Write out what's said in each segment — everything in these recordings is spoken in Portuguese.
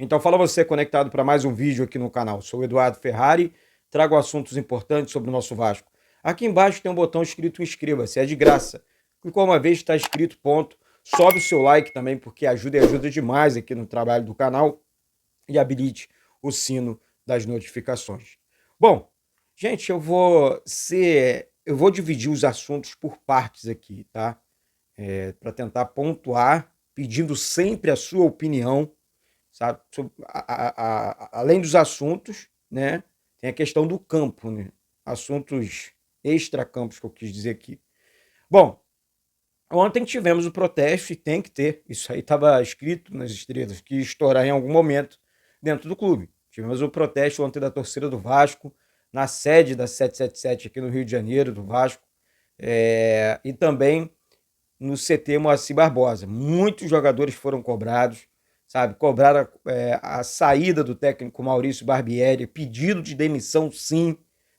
Então fala você conectado para mais um vídeo aqui no canal. Sou o Eduardo Ferrari, trago assuntos importantes sobre o nosso Vasco. Aqui embaixo tem um botão escrito inscreva-se, é de graça. Clicou uma vez, está escrito, ponto. Sobe o seu like também, porque ajuda e ajuda demais aqui no trabalho do canal. E habilite o sino das notificações. Bom, gente, eu vou dividir os assuntos por partes aqui, tá? Para tentar pontuar, pedindo sempre a sua opinião, sabe? Além dos assuntos, né? Tem a questão do campo, né? Assuntos extra-campos que eu quis dizer aqui. Bom, ontem tivemos o protesto e tem que ter. Isso aí estava escrito nas estrelas, que ia estourar em algum momento dentro do clube. Tivemos o protesto ontem da torcida do Vasco, na sede da 777 aqui no Rio de Janeiro, do Vasco, e também no CT Moacir Barbosa. Muitos jogadores foram cobrados, sabe? Cobraram a saída do técnico Maurício Barbieri, pedido de demissão, sim.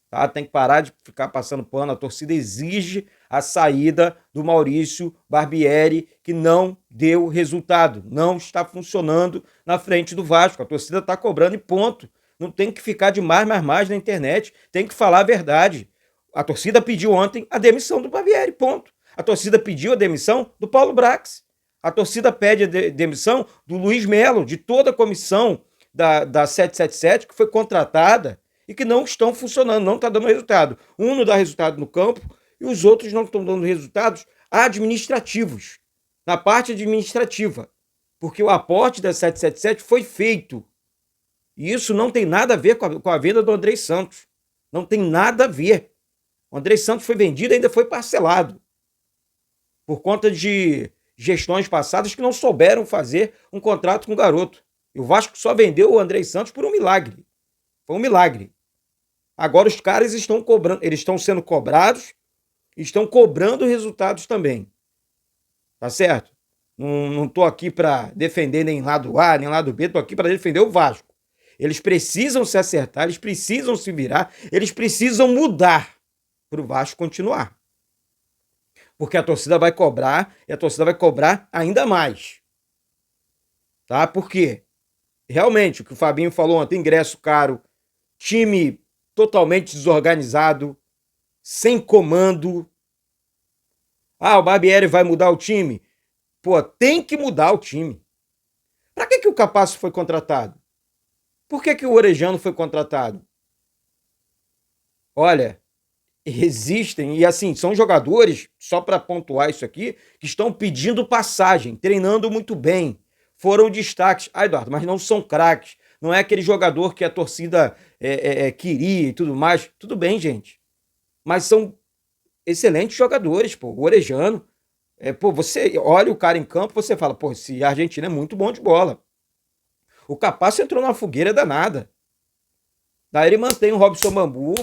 Tá? Tem que parar de ficar passando pano. A torcida exige a saída do Maurício Barbieri, que não deu resultado, não está funcionando na frente do Vasco. A torcida está cobrando e ponto. Não tem que ficar de mais na internet, tem que falar a verdade. A torcida pediu ontem a demissão do Barbieri, ponto. A torcida pediu a demissão do Paulo Brax. A torcida pede a demissão do Luiz Melo, de toda a comissão da 777 que foi contratada e que não estão funcionando, não está dando resultado. Um não dá resultado no campo e os outros não estão dando resultados administrativos, na parte administrativa, porque o aporte da 777 foi feito. E isso não tem nada a ver com a venda do Andrei Santos. Não tem nada a ver. O Andrei Santos foi vendido e ainda foi parcelado, por conta de gestões passadas que não souberam fazer um contrato com o garoto. E o Vasco só vendeu o Andrei Santos por um milagre. Foi um milagre. Agora os caras estão cobrando, eles estão sendo cobrados, estão cobrando resultados também. Tá certo? Não tô aqui para defender nem lado A, nem lado B, tô aqui para defender o Vasco. Eles precisam se acertar, eles precisam se virar, eles precisam mudar para o Vasco continuar. Porque a torcida vai cobrar e a torcida vai cobrar ainda mais. Tá? Por quê? Realmente, o que o Fabinho falou ontem, ingresso caro, time totalmente desorganizado, sem comando. Ah, o Barbieri vai mudar o time? Pô, tem que mudar o time. Para que o Capasso foi contratado? Por que o Orejano foi contratado? Olha, existem, e assim, são jogadores, só para pontuar isso aqui, que estão pedindo passagem, treinando muito bem. Foram destaques. Ah, Eduardo, mas não são craques. Não é aquele jogador que a torcida queria e tudo mais. Tudo bem, gente. Mas são excelentes jogadores, pô. O Orejano. Pô, você olha o cara em campo, você fala, pô, esse argentino é muito bom de bola. O Capasso entrou numa fogueira danada. Daí ele mantém o Robson Bambu.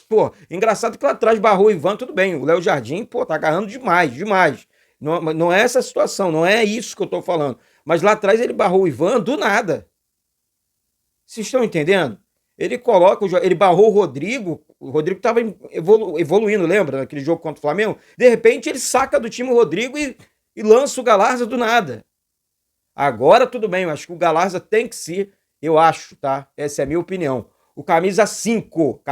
Pô, engraçado que lá atrás barrou o Ivan, tudo bem. O Léo Jardim, pô, tá agarrando demais, demais. Não é essa situação, não é isso que eu tô falando. Mas lá atrás ele barrou o Ivan do nada. Vocês estão entendendo? Ele coloca, ele barrou o Rodrigo tava evoluindo, lembra? Naquele jogo contra o Flamengo? De repente ele saca do time o Rodrigo e lança o Galarza do nada. Agora tudo bem, eu acho que o Galarza tem que ser, eu acho, tá? Essa é a minha opinião. O camisa 5,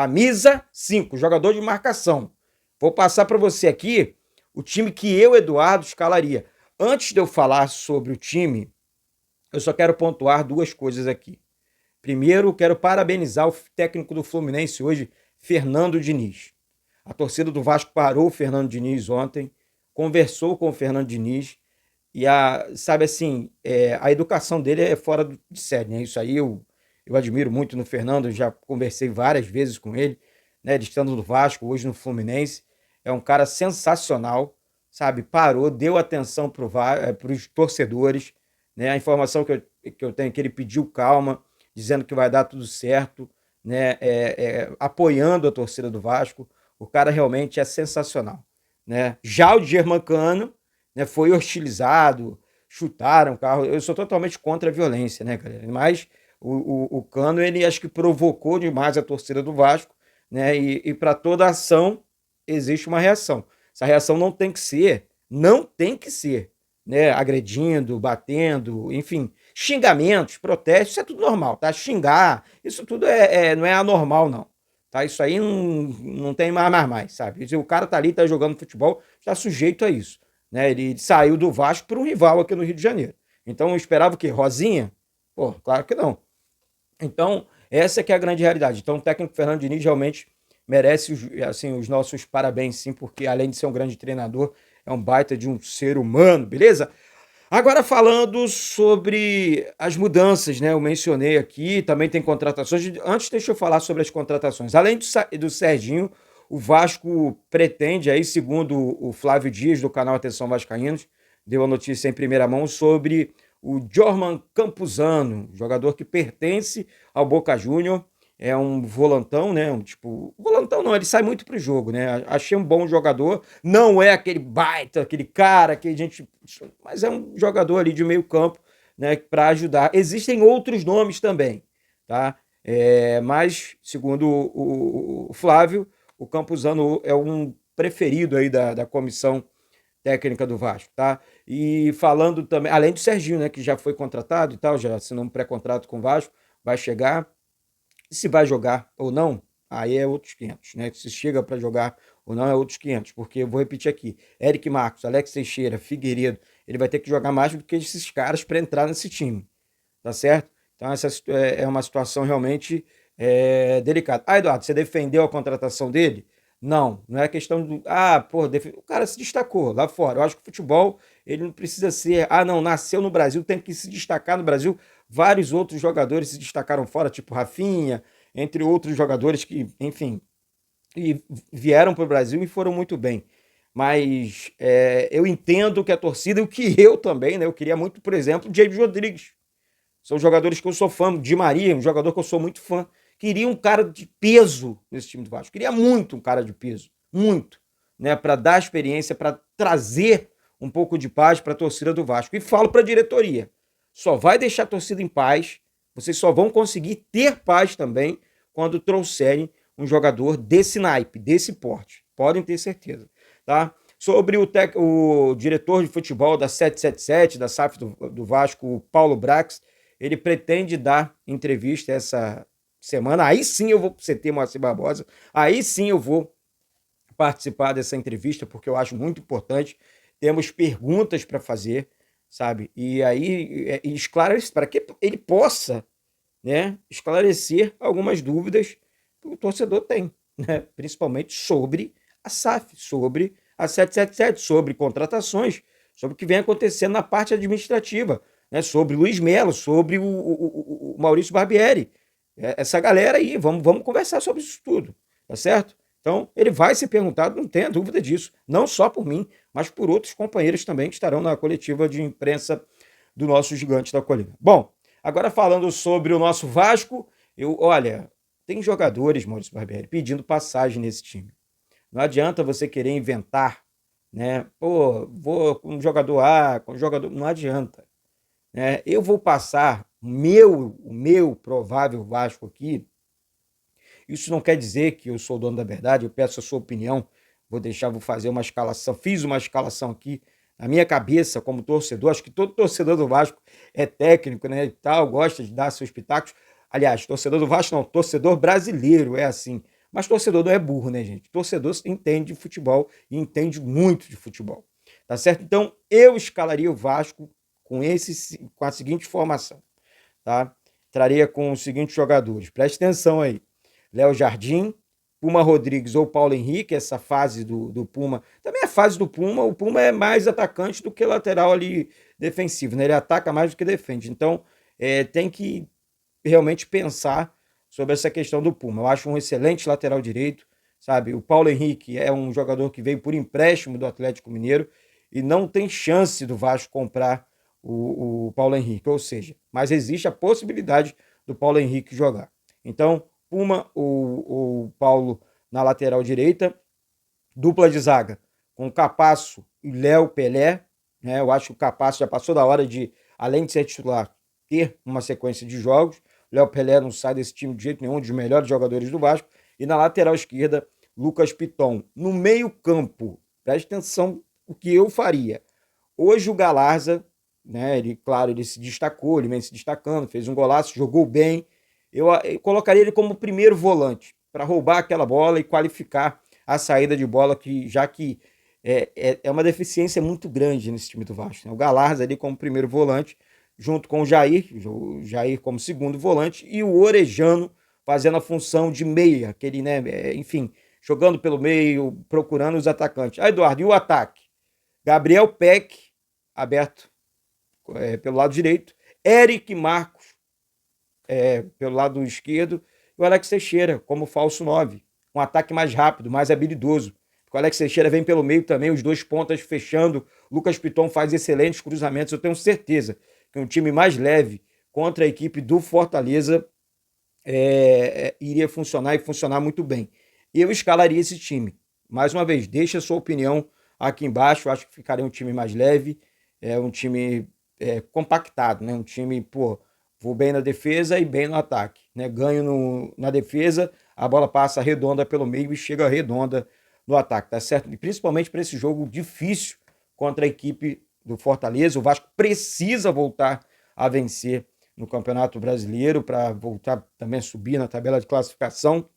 jogador de marcação. Vou passar para você aqui o time que eu, Eduardo, escalaria. Antes de eu falar sobre o time, eu só quero pontuar duas coisas aqui. Primeiro, quero parabenizar o técnico do Fluminense hoje, Fernando Diniz. A torcida do Vasco parou o Fernando Diniz ontem, conversou com o Fernando Diniz e sabe assim, a educação dele é fora de série, né? Isso aí eu admiro muito no Fernando, já conversei várias vezes com ele, né? Ele estando no Vasco, hoje no Fluminense. É um cara sensacional, sabe? Parou, deu atenção para os torcedores, né? A informação que eu tenho é que ele pediu calma, dizendo que vai dar tudo certo, né? Apoiando a torcida do Vasco. O cara realmente é sensacional, né? Já o Germancano, né, foi hostilizado, chutaram o carro. Eu sou totalmente contra a violência, né, galera? Mas o Cano, ele acho que provocou demais a torcida do Vasco, né? E para toda ação existe uma reação. Essa reação não tem que ser, né, agredindo, batendo, enfim, Xingamentos, protestos, isso é tudo normal, tá? Xingar, isso tudo não é anormal, não. Tá? Isso aí não tem mais, sabe? Se o cara tá ali, tá jogando futebol, está sujeito a isso. Né? Ele saiu do Vasco por um rival aqui no Rio de Janeiro. Então eu esperava o quê? Rosinha? Pô, claro que não. Então, essa que é a grande realidade. Então, o técnico Fernando Diniz realmente merece assim, os nossos parabéns, sim, porque além de ser um grande treinador, é um baita de um ser humano, beleza? Agora falando sobre as mudanças, né? Eu mencionei aqui, também tem contratações. Antes, deixa eu falar sobre as contratações. Além do Serginho, o Vasco pretende aí, segundo o Flávio Dias, do canal Atenção Vascaínos, deu a notícia em primeira mão sobre o Jorman Campuzano, jogador que pertence ao Boca Júnior, é um volantão, né? Um tipo, volantão não, ele sai muito pro jogo, né? Achei um bom jogador, não é aquele baita, aquele cara que a gente, mas é um jogador ali de meio campo, né? Para ajudar. Existem outros nomes também, tá? Mas segundo o Flávio, o Campuzano é um preferido aí da comissão técnica do Vasco, tá? E falando também, além do Serginho, né, que já foi contratado e tal, já assinou um pré-contrato com o Vasco, vai chegar. E se vai jogar ou não, aí é outros 500, né? Se chega para jogar ou não é outros 500, porque eu vou repetir aqui: Eric Marcos, Alex Teixeira, Figueiredo, ele vai ter que jogar mais do que esses caras para entrar nesse time, tá certo? Então essa é uma situação realmente delicada. Ah, Eduardo, você defendeu a contratação dele? Não, não é questão do. Ah, pô, o cara se destacou lá fora. Eu acho que o futebol, ele não precisa ser. Ah, não, nasceu no Brasil, tem que se destacar no Brasil. Vários outros jogadores se destacaram fora, tipo Rafinha, entre outros jogadores que, enfim, e vieram para o Brasil e foram muito bem. Mas eu entendo que a torcida, e o que eu também, né? Eu queria muito, por exemplo, James Rodrigues. São jogadores que eu sou fã. Di Maria, um jogador que eu sou muito fã. Queria um cara de peso nesse time do Vasco. Queria muito um cara de peso. Muito. Né? Para dar experiência, para trazer um pouco de paz para a torcida do Vasco. E falo para a diretoria: só vai deixar a torcida em paz. Vocês só vão conseguir ter paz também quando trouxerem um jogador desse naipe, desse porte. Podem ter certeza. Tá? Sobre o diretor de futebol da 777, da SAF do Vasco, o Paulo Brax, ele pretende dar entrevista essa semana. Aí sim eu vou para o CT Moacir Barbosa. Aí sim eu vou participar dessa entrevista, porque eu acho muito importante. Temos perguntas para fazer, sabe? E aí esclarecer, para que ele possa, né, esclarecer algumas dúvidas que o torcedor tem, né? Principalmente sobre a SAF, sobre a 777, sobre contratações, sobre o que vem acontecendo na parte administrativa, né? Sobre o Luiz Melo, sobre o Maurício Barbieri. Essa galera aí, vamos conversar sobre isso tudo, tá certo? Então, ele vai ser perguntado, não tenha dúvida disso, não só por mim, mas por outros companheiros também que estarão na coletiva de imprensa do nosso gigante da colina. Bom, agora falando sobre o nosso Vasco, olha, tem jogadores, Maurício Barbieri, pedindo passagem nesse time. Não adianta você querer inventar, né? Pô, vou com um jogador A, com um jogador. Não adianta. Né? Eu vou passar o meu provável Vasco aqui. Isso não quer dizer que eu sou o dono da verdade, eu peço a sua opinião. Vou fazer uma escalação. Fiz uma escalação aqui na minha cabeça como torcedor. Acho que todo torcedor do Vasco é técnico, né? E tal, gosta de dar seus pitacos. Aliás, torcedor do Vasco não, torcedor brasileiro é assim. Mas torcedor não é burro, né, gente? Torcedor entende de futebol e entende muito de futebol. Tá certo? Então, eu escalaria o Vasco com a seguinte formação, tá? Traria com os seguintes jogadores. Preste atenção aí. Léo Jardim, Puma Rodrigues ou Paulo Henrique, essa fase do Puma. Também a fase do Puma, o Puma é mais atacante do que lateral ali defensivo, né? Ele ataca mais do que defende. Então, tem que realmente pensar sobre essa questão do Puma. Eu acho um excelente lateral direito, sabe? O Paulo Henrique é um jogador que veio por empréstimo do Atlético Mineiro e não tem chance do Vasco comprar o Paulo Henrique, ou seja, mas existe a possibilidade do Paulo Henrique jogar. Então, Puma ou Paulo na lateral direita, dupla de zaga com Capasso e Léo Pelé, né? Eu acho que o Capasso já passou da hora de, além de ser titular, ter uma sequência de jogos. Léo Pelé não sai desse time de jeito nenhum, um dos melhores jogadores do Vasco. E na lateral esquerda, Lucas Piton. No meio campo, preste atenção o que eu faria. Hoje o Galarza né? Ele, claro, ele se destacou, ele vem se destacando, fez um golaço, jogou bem. Eu colocaria ele como primeiro volante, para roubar aquela bola e qualificar a saída de bola, já que é uma deficiência muito grande nesse time do Vasco, né? O Galarza ali como primeiro volante, junto com o Jair como segundo volante, e o Orejano fazendo a função de meia, aquele, né, enfim, jogando pelo meio, procurando os atacantes. Aí, Eduardo, e o ataque? Gabriel Peck, aberto pelo lado direito, Eric Marcos pelo lado esquerdo, e o Alex Teixeira como falso 9. Um ataque mais rápido, mais habilidoso. O Alex Teixeira vem pelo meio também, os dois pontas fechando. Lucas Piton faz excelentes cruzamentos. Eu tenho certeza que um time mais leve contra a equipe do Fortaleza iria funcionar e funcionar muito bem. Eu escalaria esse time. Mais uma vez, deixa a sua opinião aqui embaixo. Eu acho que ficaria um time mais leve, um time compactado, né? Um time, pô, vou bem na defesa e bem no ataque, né? Ganho na defesa, a bola passa redonda pelo meio e chega redonda no ataque, tá certo? E principalmente para esse jogo difícil contra a equipe do Fortaleza, o Vasco precisa voltar a vencer no Campeonato Brasileiro para voltar também a subir na tabela de classificação.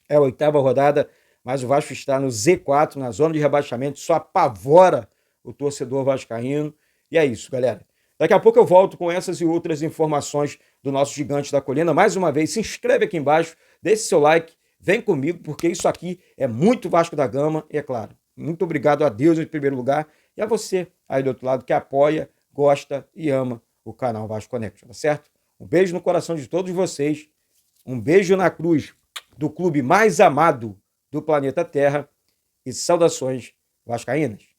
É a 8ª rodada, mas o Vasco está no Z4, na zona de rebaixamento, só apavora o torcedor vascaíno. E é isso, galera. Daqui a pouco eu volto com essas e outras informações do nosso Gigante da Colina. Mais uma vez, se inscreve aqui embaixo, deixe seu like, vem comigo, porque isso aqui é muito Vasco da Gama. E é claro, muito obrigado a Deus em primeiro lugar e a você aí do outro lado que apoia, gosta e ama o canal Vasco Connection, tá certo? Um beijo no coração de todos vocês, um beijo na cruz do clube mais amado do planeta Terra e saudações vascaínas.